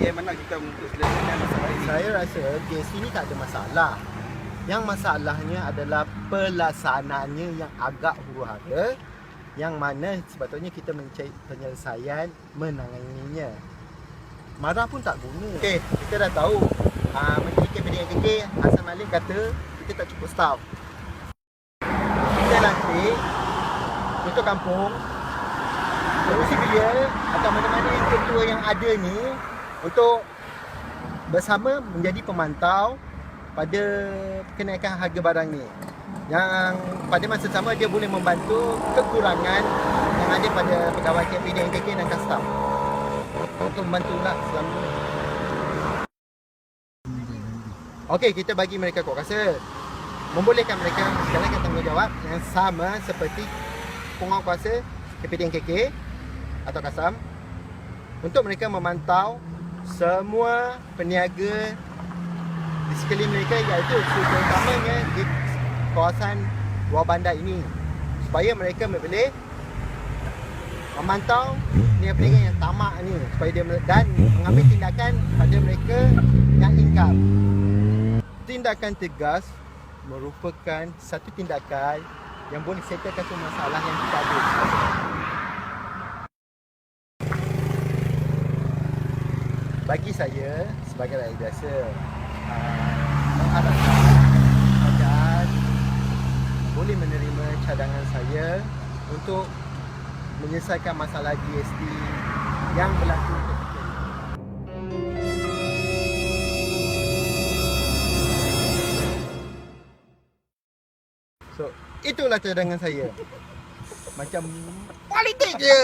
bagaimana kita untuk selesaikan masalah ini? Saya rasa GST ni tak ada masalah. Yang masalahnya adalah pelaksanaannya yang agak huru-hara, yang mana sepatutnya kita mencari penyelesaian menanganinya. Marah pun tak guna. Okey, kita dah tahu Menteri KPDNKK Hassan Malik kata kita tak cukup staff. Kita nanti untuk kampung Polisi Belia atau mana-mana yang ketua yang ada ni untuk bersama menjadi pemantau pada kenaikan harga barang ni, yang pada masa sama dia boleh membantu kekurangan yang ada pada pegawai KPDNKK dan kastam untuk membantulah selama ni. Okey, kita bagi mereka kuasa, membolehkan mereka menjalankan tanggungjawab yang sama seperti penguatkuasa KPDNKK atau kastam untuk mereka memantau semua peniaga di sekeliling mereka, iaitu terutamanya di kawasan luar bandar ini, supaya mereka boleh memantau peniaga yang tamak ni, supaya dia dan mengambil tindakan pada mereka yang ingkar. Tindakan tegas merupakan satu tindakan yang boleh settlekan semua masalah yang kita ada. Bagi saya sebagai rakyat biasa, mengharapkan kerajaan boleh menerima cadangan saya untuk menyelesaikan masalah GST yang berlaku ketika ini. So, itulah cadangan saya. Macam politik je.